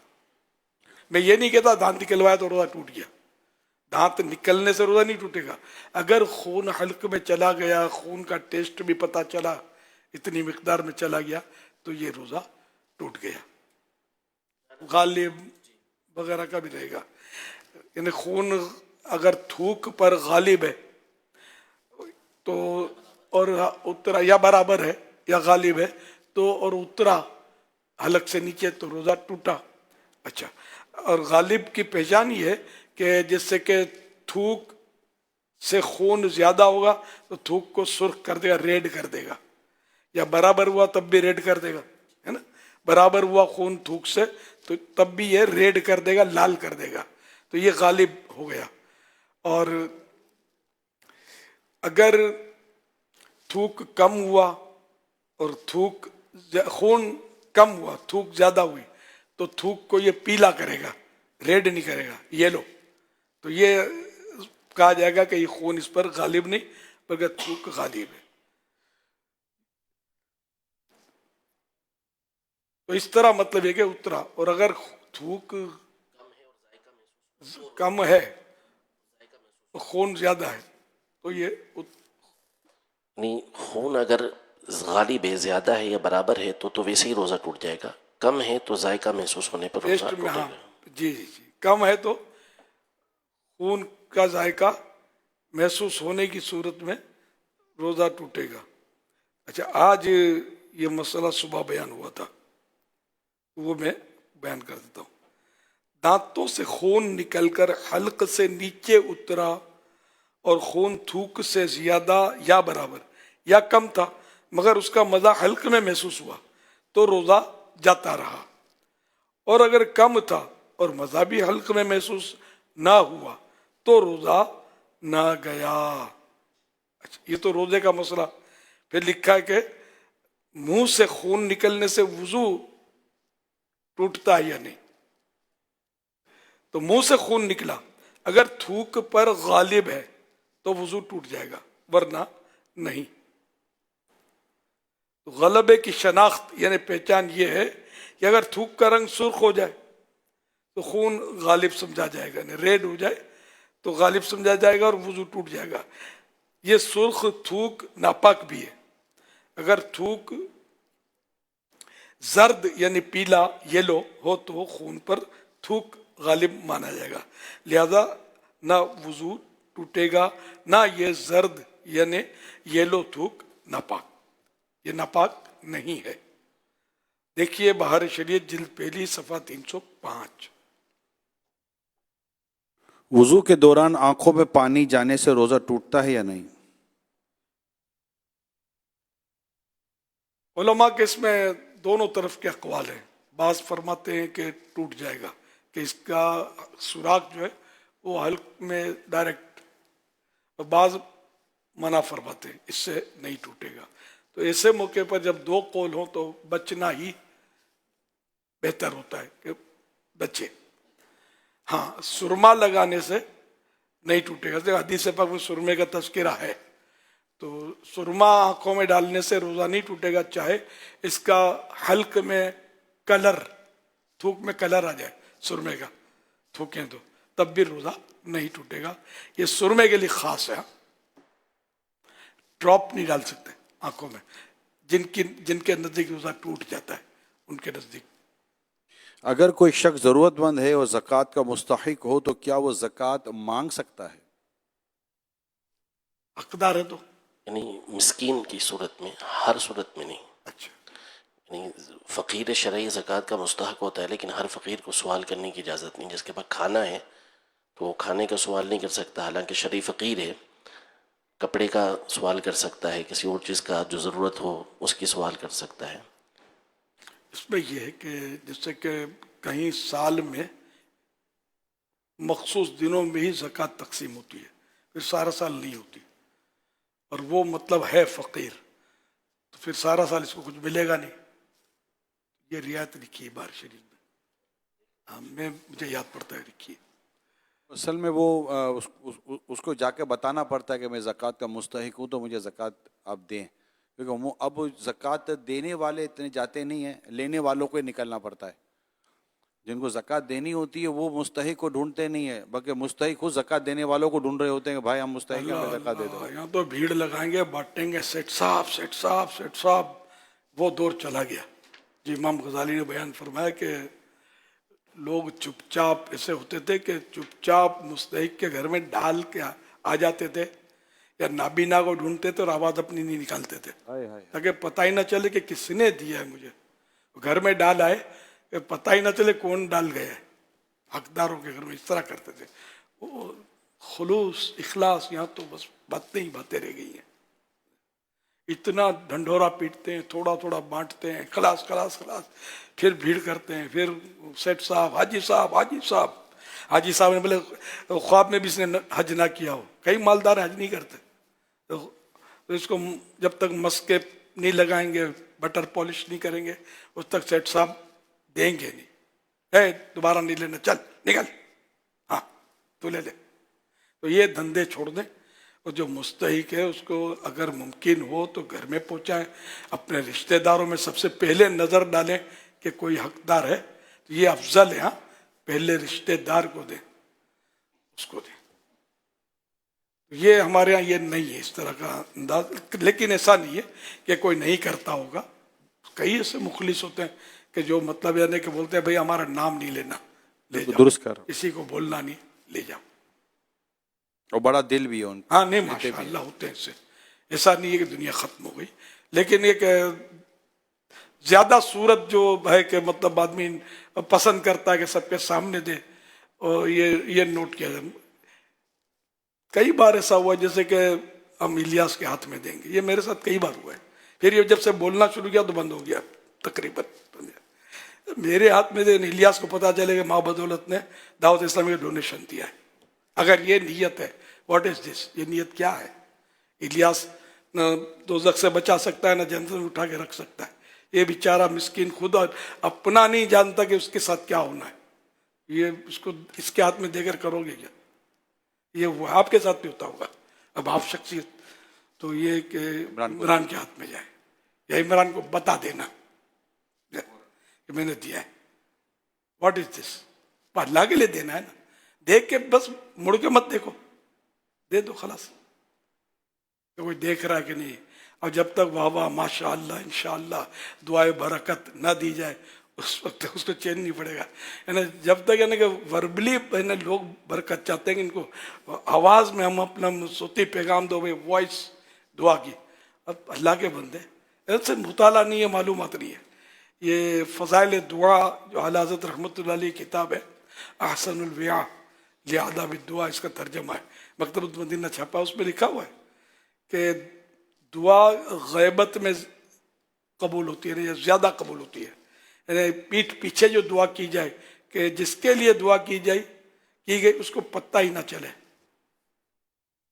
میں یہ نہیں کہتا دانت نکلوایا تو روزہ ٹوٹ گیا. دانت نکلنے سے روزہ نہیں ٹوٹے گا. اگر خون حلق میں چلا گیا, خون کا ٹیسٹ بھی پتہ چلا, اتنی مقدار میں چلا گیا, تو یہ روزہ ٹوٹ گیا. غالب وغیرہ کا بھی رہے گا. یعنی خون اگر تھوک پر غالب ہے تو, اور اترا یا برابر ہے یا غالب ہے تو, اور اترا حلق سے نیچے تو روزہ ٹوٹا. اچھا, اور غالب کی پہچان یہ ہے کہ جس سے کہ تھوک سے خون زیادہ ہوگا تو تھوک کو سرخ کر دے گا, ریڈ کر دے گا, یا برابر ہوا تب بھی ریڈ کر دے گا, ہے نا. برابر ہوا خون تھوک سے تو تب بھی یہ ریڈ کر دے گا, لال کر دے گا. تو یہ غالب ہو گیا. اور اگر تھوک کم ہوا اور خون کم ہوا, تھوک زیادہ ہوئی, تو تھوک کو یہ پیلا کرے گا, ریڈ نہیں کرے گا, یلو. تو یہ کہا جائے گا کہ یہ خون اس پر غالب نہیں بلکہ تھوک غالب ہے. تو اس طرح مطلب ہے کہ اترا. اور اگر تھوک کم ہے خون زیادہ ہے تو یہ نہیں, خون اگر غالب ہے, زیادہ ہے یا برابر ہے تو ویسے ہی روزہ ٹوٹ جائے گا. کم ہے تو ذائقہ محسوس ہونے پر روزہ ٹوٹے گا. جی جی جی, کم ہے تو خون کا ذائقہ محسوس ہونے کی صورت میں روزہ ٹوٹے گا. اچھا, آج یہ مسئلہ صبح بیان ہوا تھا, وہ میں بیان کر دیتا ہوں. دانتوں سے خون نکل کر حلق سے نیچے اترا اور خون تھوک سے زیادہ یا برابر یا کم تھا, مگر اس کا مزہ حلق میں محسوس ہوا تو روزہ جاتا رہا. اور اگر کم تھا اور مزہ بھی حلق میں محسوس نہ ہوا تو روزہ نہ گیا. اچھا, یہ تو روزے کا مسئلہ. پھر لکھا ہے کہ منہ سے خون نکلنے سے وضو ٹوٹتا ہے یا نہیں. تو منہ سے خون نکلا, اگر تھوک پر غالب ہے تو وضو ٹوٹ جائے گا, ورنہ نہیں. غلبے کی شناخت یعنی پہچان یہ ہے کہ اگر تھوک کا رنگ سرخ ہو جائے تو خون غالب سمجھا جائے گا, ریڈ ہو جائے تو غالب سمجھا جائے گا اور وضو ٹوٹ جائے گا. یہ سرخ تھوک ناپاک بھی ہے. اگر تھوک زرد یعنی پیلا, یلو ہو تو خون پر تھوک غالب مانا جائے گا, لہذا نہ وضو ٹوٹے گا نہ یہ زرد یعنی یلو تھوک ناپاک, یہ ناپاک نہیں ہے. دیکھیے بہار شریعت جلد پہلی صفحہ 305. وضو کے دوران آنکھوں پہ پانی جانے سے روزہ ٹوٹتا ہے یا نہیں؟ علماء کے اس میں دونوں طرف کے اقوال ہیں. بعض فرماتے ہیں کہ ٹوٹ جائے گا, کہ اس کا سوراخ جو ہے وہ حلق میں ڈائریکٹ اور بعض منع فرماتے ہیں اس سے نہیں ٹوٹے گا. تو ایسے موقع پر جب دو قول ہوں تو بچنا ہی بہتر ہوتا ہے کہ بچے. ہاں سرما لگانے سے نہیں ٹوٹے گا. حدیث پاک میں سرمے کا تذکرہ ہے تو سرما آنکھوں میں ڈالنے سے روزہ نہیں ٹوٹے گا, چاہے اس کا حلق میں کلر, تھوک میں کلر آ جائے سرمے کا, تھوکیں تو تب بھی روزہ نہیں ٹوٹے گا. یہ سرمے کے لیے خاص ہے. ڈراپ نہیں ڈال سکتے آنکھوں میں, جن کے نزدیک روزہ ٹوٹ جاتا ہے ان کے نزدیک. اگر کوئی شخص ضرورت مند ہے اور زکوٰۃ کا مستحق ہو تو کیا وہ زکوٰۃ مانگ سکتا ہے؟ حقدار ہے تو یعنی مسکین کی صورت میں, ہر صورت میں نہیں. اچھا, یعنی فقیر شرعی زکوٰۃ کا مستحق ہوتا ہے, لیکن ہر فقیر کو سوال کرنے کی اجازت نہیں. جس کے پاس کھانا ہے تو وہ کھانے کا سوال نہیں کر سکتا, حالانکہ شرعی فقیر ہے. کپڑے کا سوال کر سکتا ہے, کسی اور چیز کا جو ضرورت ہو اس کی سوال کر سکتا ہے. اس میں یہ ہے کہ جیسے کہ کہیں سال میں مخصوص دنوں میں ہی زکوٰۃ تقسیم ہوتی ہے, پھر سارا سال نہیں ہوتی, اور وہ مطلب ہے فقیر, تو پھر سارا سال اس کو کچھ ملے گا نہیں. یہ رعایت لکھی ہے بار شریف میں. ہاں مجھے یاد پڑتا ہے لکھی ہے. اصل میں وہ اس کو جا کے بتانا پڑتا ہے کہ میں زکوٰۃ کا مستحق ہوں تو مجھے زکوٰۃ آپ دیں, کیونکہ اب زکوٰۃ دینے والے اتنے جاتے نہیں ہیں, لینے والوں کو ہی نکلنا پڑتا ہے. جن کو زکوٰۃ دینی ہوتی ہے وہ مستحق کو ڈھونڈتے نہیں ہیں, بلکہ مستحق خود زکوٰۃ دینے والوں کو ڈھونڈ رہے ہوتے ہیں کہ بھائی ہم مستحق ہیں, ہمیں زکوٰۃ دے دو. یہاں تو بھیڑ لگائیں گے, بانٹیں گے, سیٹ صاحب سیٹ صاحب سیٹ صاحب. وہ دور چلا گیا. جی امام غزالی نے بیان فرمایا کہ لوگ چپ چاپ ایسے ہوتے تھے کہ چپ چاپ مستحق کے گھر میں ڈال کے آ جاتے تھے, یا نابینا کو ڈھونڈتے تھے اور آواز اپنی نہیں نکالتے تھے, تاکہ پتہ ہی نہ چلے کہ کس نے دیا ہے مجھے. گھر میں ڈال آئے کہ پتہ ہی نہ چلے کون ڈال گیا ہے. حقداروں کے گھر میں اس طرح کرتے تھے. وہ خلوص اخلاص یہاں تو بس باتیں ہی باتیں رہ گئی ہیں. اتنا ڈھنڈورا پیٹتے ہیں, تھوڑا تھوڑا بانٹتے ہیں, خلاص خلاص خلاص, پھر بھیڑ کرتے ہیں, پھر سیٹ صاحب حاجی صاحب حاجی صاحب. حاجی صاحب نے بولے خواب میں بھی اس نے حج نہ کیا ہو, کئی مالدار حج نہیں کرتے, تو اس کو جب تک مسکے نہیں لگائیں گے, بٹر پالش نہیں کریں گے, اس تک سیٹ صاحب دیں گے نہیں. اے دوبارہ نہیں لینا, چل نکل, ہاں تو لے لے. تو یہ دھندے چھوڑ دیں, اور جو مستحق ہے اس کو اگر ممکن ہو تو گھر میں پہنچائیں. اپنے رشتہ داروں میں سب سے پہلے نظر ڈالیں کہ کوئی حقدار ہے, تو یہ افضل ہے. ہاں پہلے رشتہ دار کو دیں, اس کو دیں. یہ ہمارے ہاں یہ نہیں ہے اس طرح کا انداز, لیکن ایسا نہیں ہے کہ کوئی نہیں کرتا ہوگا. کئی ایسے مخلص ہوتے ہیں کہ جو مطلب یعنی کہ بولتے ہیں بھئی ہمارا نام نہیں لینا, لے جاؤ, درست کر, کسی کو بولنا نہیں, لے جاؤ. اور بڑا دل بھی ہے ان. ہاں نہیں ماشاء اللہ ہوتے ہیں ایسے. ایسا نہیں ہے کہ دنیا ختم ہو گئی, لیکن ایک زیادہ صورت جو ہے کہ مطلب آدمی پسند کرتا ہے کہ سب کے سامنے دے, اور یہ نوٹ کیا جائے. کئی بار ایسا ہوا جیسے کہ ہم الیاس کے ہاتھ میں دیں گے, یہ میرے ساتھ کئی بار ہوا ہے. پھر یہ جب سے بولنا شروع کیا تو بند ہو گیا تقریباً. میرے ہاتھ میں الیاس کو پتا چلے کہ ماں بدولت نے دعوت اسلامی کا ڈونیشن دیا ہے. اگر یہ نیت ہے, واٹ از دس, یہ نیت کیا ہے؟ الیاس نہ دوزخ سے بچا سکتا ہے, نہ جنت میں اٹھا کے رکھ سکتا ہے. یہ بیچارہ مسکین خود اپنا نہیں جانتا کہ اس کے ساتھ کیا ہونا ہے. یہ اس کو اس کے ہاتھ میں دے کر کرو گے کیا؟ یہ وہ آپ کے ساتھ بھی ہوتا ہوگا. اب آپ شخصیت تو یہ کہ عمران کے ہاتھ میں جائے, یا عمران کو بتا دینا کہ میں نے دیا ہے. واٹ از دس؟ اللہ کے لیے دینا ہے نا, دیکھ کے بس مڑ کے مت دیکھو, دے دو خلاص. کہ کوئی دیکھ رہا ہے کہ نہیں. اور جب تک واہ واہ ماشاء اللہ انشاءاللہ دعائے برکت نہ دی جائے اس وقت اس کو چین نہیں پڑے گا. یعنی جب تک یعنی کہ وربلی لوگ برکت چاہتے ہیں کہ ان کو آواز میں ہم اپنا صوتی پیغام دو, بھائی وائس دعا کی. اب اللہ کے بندے ایسے مطالعہ نہیں ہے, معلومات نہیں ہے. یہ فضائل دعا جو اعلیٰ حضرت رحمۃ اللہ علیہ کتاب ہے, احسن الویاء لآداب الدعا, اس کا ترجمہ ہے, مکتبۃ مدینہ چھپا. اس میں لکھا ہوا ہے کہ دعا غیبت میں قبول ہوتی ہے, یا زیادہ قبول ہوتی ہے. یعنی پیٹھ پیچھے جو دعا کی جائے, کہ جس کے لیے دعا کی گئی اس کو پتہ ہی نہ چلے,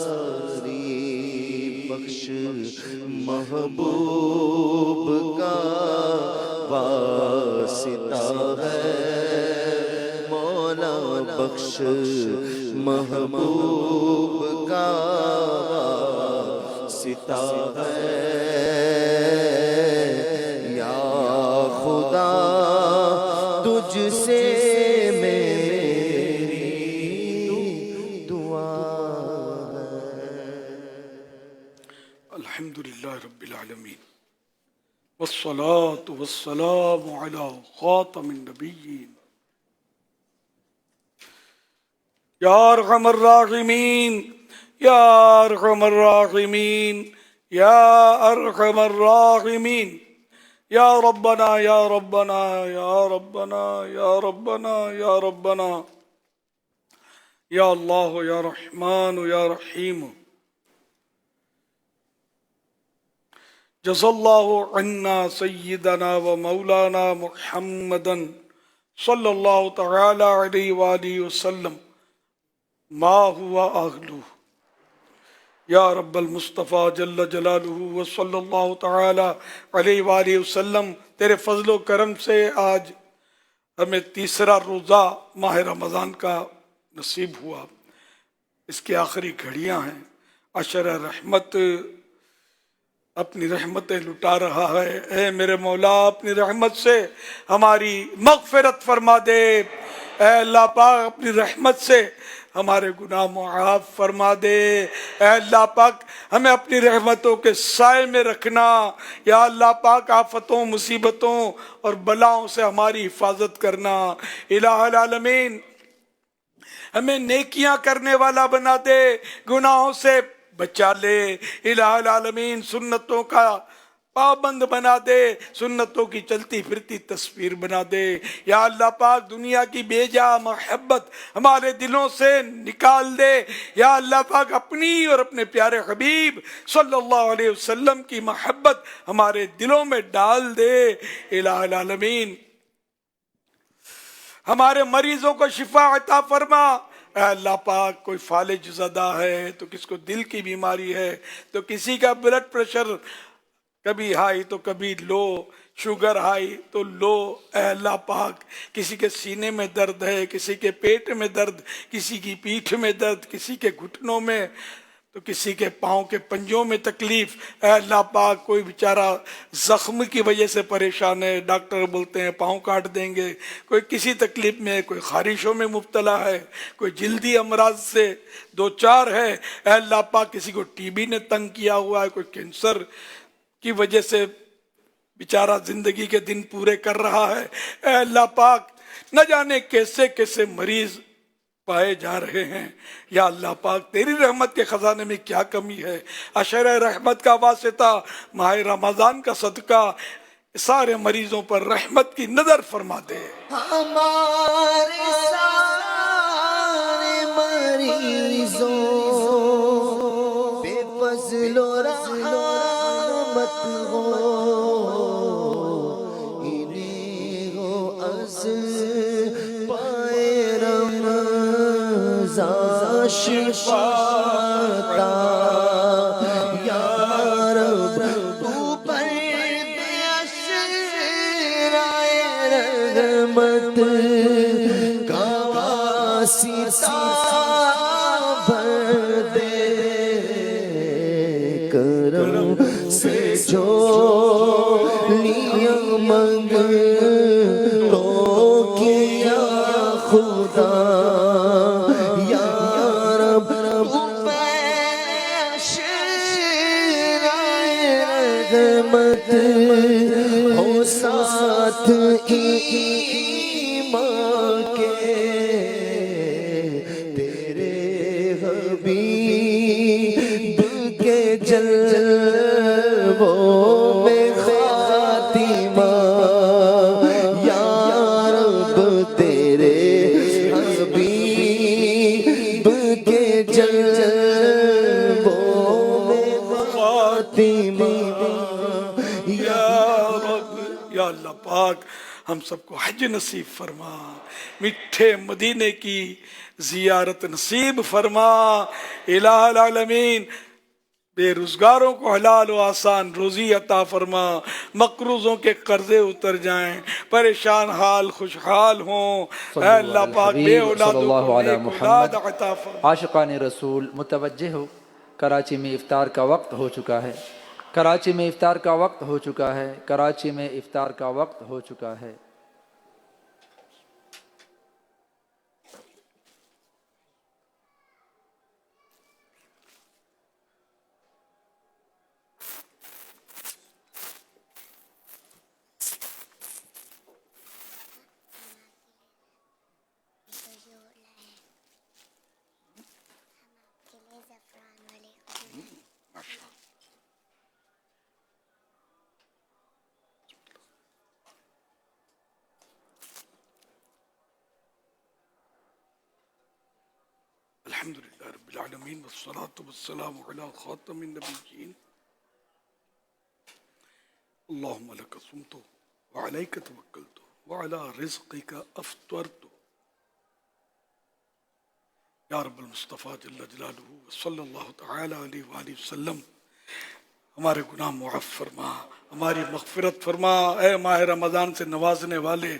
ساری بخش محبوب کا واسطہ ہے مولا بخش محبوب کا واسطہ ہے یا خدا تجھ سے الحمدللہ رب العالمین والصلاة والسلام علی خاتم النبیین یا ارحم الراحمین یا ارحم الراحمین یا ارحم الراحمین یا ربنا یا ربنا یا ربنا یا ربنا یا ربنا یا اللہ یا رحمان یا رحیم جزا اللہ عنا سیدنا و مولانا محمدا صلی اللہ تعالی علیہ وآلہ وسلم ما ہوا اہلہ یا رب المصطفیٰ جل جلالہ و صلی اللہ تعالی علیہ وآلہ وسلم تیرے فضل و کرم سے آج ہمیں تیسرا روزہ ماہ رمضان کا نصیب ہوا. اس کی آخری گھڑیاں ہیں. عشر رحمت اپنی رحمتیں لٹا رہا ہے. اے میرے مولا اپنی رحمت سے ہماری مغفرت فرما دے. اے اللہ پاک اپنی رحمت سے ہمارے گناہ معاف فرما دے. اے اللہ پاک ہمیں اپنی رحمتوں کے سائے میں رکھنا. یا اللہ پاک آفتوں مصیبتوں اور بلاؤں سے ہماری حفاظت کرنا. الہ العالمین ہمیں نیکیاں کرنے والا بنا دے, گناہوں سے بچا لے. الہ العالمین سنتوں کا پابند بنا دے, سنتوں کی چلتی پھرتی تصویر بنا دے. یا اللہ پاک دنیا کی بے جا محبت ہمارے دلوں سے نکال دے. یا اللہ پاک اپنی اور اپنے پیارے حبیب صلی اللہ علیہ وسلم کی محبت ہمارے دلوں میں ڈال دے. الہ العالمین ہمارے مریضوں کو شفا عطا فرما. اے اللہ پاک کوئی فالج زدہ ہے تو کس کو دل کی بیماری ہے, تو کسی کا بلڈ پریشر کبھی ہائی تو کبھی لو, شوگر ہائی تو لو. اے اللہ پاک کسی کے سینے میں درد ہے, کسی کے پیٹ میں درد, کسی کی پیٹھ میں درد, کسی کے گھٹنوں میں, تو کسی کے پاؤں کے پنجوں میں تکلیف. اے اللہ پاک کوئی بیچارہ زخم کی وجہ سے پریشان ہے, ڈاکٹر بولتے ہیں پاؤں کاٹ دیں گے. کوئی کسی تکلیف میں, کوئی خارشوں میں مبتلا ہے, کوئی جلدی امراض سے دو چار ہے. اے اللہ پاک کسی کو ٹی بی نے تنگ کیا ہوا ہے, کوئی کینسر کی وجہ سے بیچارہ زندگی کے دن پورے کر رہا ہے. اے اللہ پاک نہ جانے کیسے کیسے مریض پائے جا رہے ہیں. یا اللہ پاک تیری رحمت کے خزانے میں کیا کمی ہے. عشر رحمت کا واسطہ ماہ رمضان کا صدقہ سارے مریضوں پر رحمت کی نظر فرما دے. ہمارے سارے مریضوں بے فضل و رحمت ہو, انہیں ہو از پائے رمضان شفا عطا. یا رب تو پر دے اشرائے رحمت کا واسطہ بھر دے. کرم سے جو لیا منگ تو کیا خدا. یا رب رحمت ہو ساتھ ایمان کے, تیرے حبیب کے جلووں میں خاتمہ. یا رب تیرے حبیب کے جلووں میں خاتمہ. یا رب یا اللہ پاک ہم سب کو حج نصیب فرما، میٹھے مدینے کی زیارت نصیب فرما الہ العالمین، بے روزگاروں کو حلال و آسان روزی عطا فرما، مقروضوں کے قرضے اتر جائیں، پریشان حال خوشحال ہوں، اے اللہ پاک بے اولادوں کو نیک اولاد عطا فرما۔ عاشقان رسول متوجہ ہو، کراچی میں افطار کا وقت ہو چکا ہے، کراچی میں افطار کا وقت ہو چکا ہے، کراچی میں افطار کا وقت ہو چکا ہے۔ الحمدللہ رب العالمین والصلاة والسلام علی خاتم النبیین، اللہم لک صمت وعلیک توکلت وعلی رزقک افطرت، یا رب المصطفیٰ جل جلالہ صلی اللہ تعالی علیہ وآلہ وسلم، ہمارے گناہ معاف فرما، ہماری مغفرت فرما، اے ماہ رمضان سے نوازنے والے،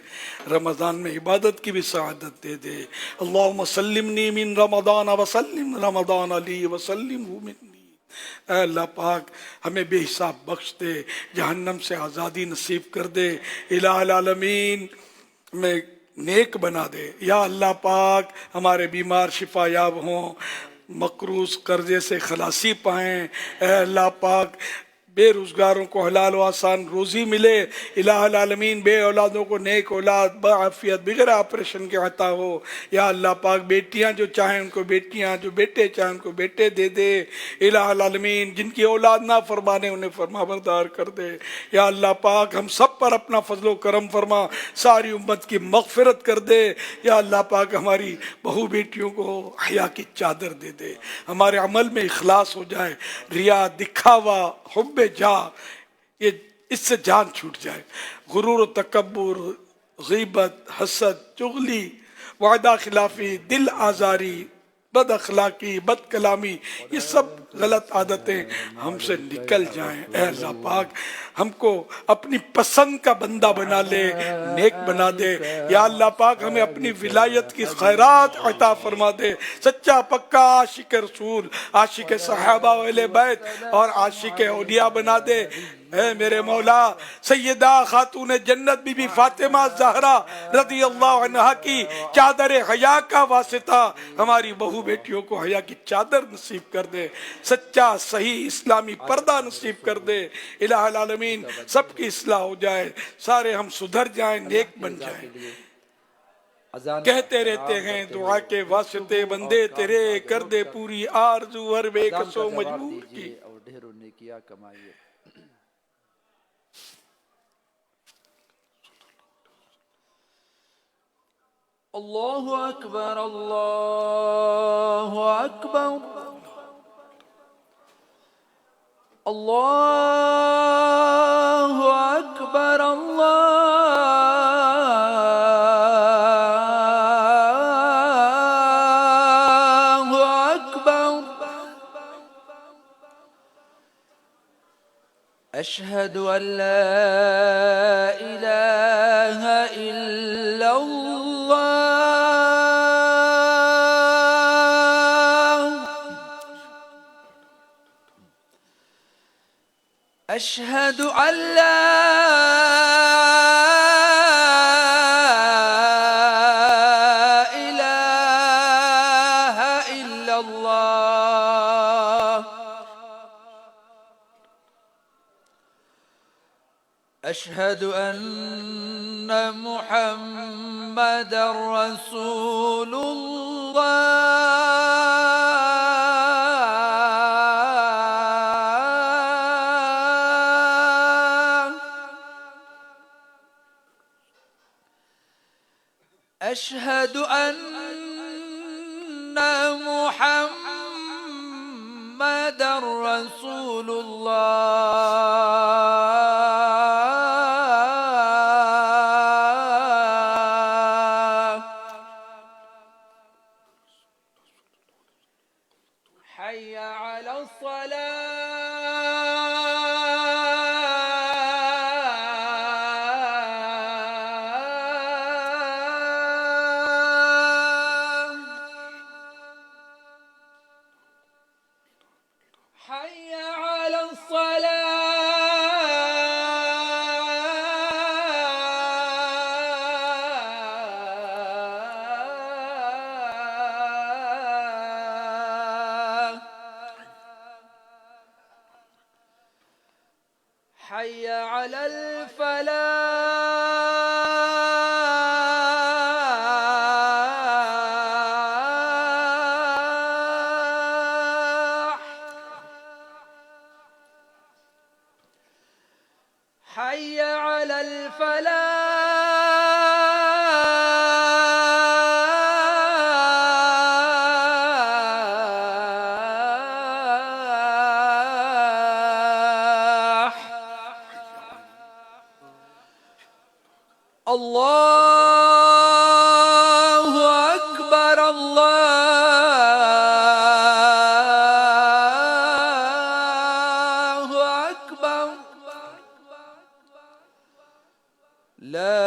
رمضان میں عبادت کی بھی سعادت دے دے۔ اللہم سلمنی من رمضان وسلم رمضان علی وسلم منی، اے اللہ پاک ہمیں بے حساب بخش دے، جہنم سے آزادی نصیب کر دے، الہ العالمین ہمیں نیک بنا دے، یا اللہ پاک ہمارے بیمار شفا یاب ہوں، مقروض قرضے سے خلاصی پائیں، اے اللہ پاک بے روزگاروں کو حلال و آسان روزی ملے، الہ العالمین بے اولادوں کو نیک اولاد بعافیت بغیر آپریشن کے عطا ہو، یا اللہ پاک بیٹیاں جو چاہیں ان کو بیٹیاں، جو بیٹے چاہیں ان کو بیٹے دے دے، الہ العالمین جن کی اولاد نہ فرمانے انہیں فرما بردار کر دے، یا اللہ پاک ہم سب پر اپنا فضل و کرم فرما، ساری امت کی مغفرت کر دے، یا اللہ پاک ہماری بہو بیٹیوں کو حیا کی چادر دے دے، ہمارے عمل میں اخلاص ہو جائے، ریا دکھاوا حب جا یہ اس سے جان چھوٹ جائے، غرور و تکبر، غیبت، حسد، چغلی، وعدہ خلافی، دل آزاری، بد اخلاقی، بد کلامی، یہ سب غلط عادتیں ہم سے نکل جائیں، اے اللہ پاک ہم کو اپنی پسند کا بندہ بنا لے، نیک بنا دے، یا اللہ پاک ہمیں اپنی ولایت کی خیرات عطا فرما دے، سچا پکا عاشق رسول، عاشق صحابہ و اہل بیت اور عاشق اولیاء بنا دے، اے میرے مولا سیدہ خاتون جنت بی بی فاطمہ زہرا رضی اللہ عنہا کی چادر حیا کا واسطہ ہماری بہو بیٹیوں کو حیا کی چادر نصیب کر دے، سچا صحیح اسلامی پردہ نصیب کر دے، الہ العالمین سب کی اصلاح ہو جائے، سارے ہم سدھر جائیں، نیک بن جائیں۔ کہتے رہتے ہیں دعا کے واسطے بندے تیرے، کر دے پوری آرزو ہر بے کسو مجبور کی۔ اور ڈھیروں نے کیا کمائیے۔ اللہ اکبر اللہ اکبر اللہ اکبر اللہ اکبر اشہد ان لا الہ الا اللہ اشہد ان لا الہ الا اللہ اشہد ان محمد رسول اللہ اشہد ان محمد رسول اللہ على الصلاة حي على الصلاة حي على الفلاح حي على الفلاح الله أكبر الله أكبر لا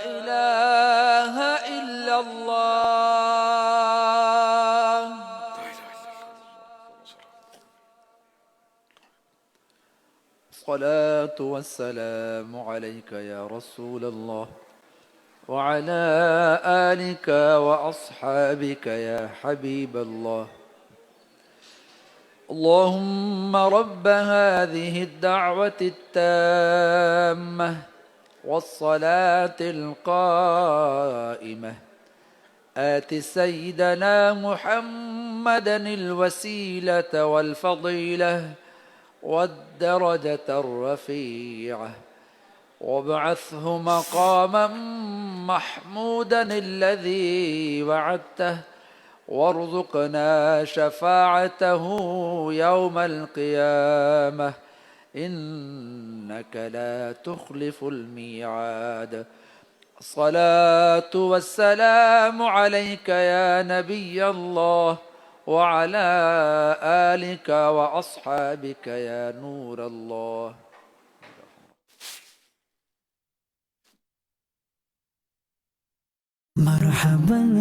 إله إلا الله الصلاة والسلام عليك يا رسول الله وعلى آلك وأصحابك يا حبيب الله اللهم رب هذه الدعوة التامة والصلاة القائمة آت سيدنا محمدا الوسيلة والفضيلة والدرجة الرفيعة وابعثه مقاما محمودا الذي وعدته وارزقنا شفاعته يوم القيامة إنك لا تخلف الميعاد الصلاة والسلام عليك يا نبي الله وعلى آلك وأصحابك يا نور الله مرحبا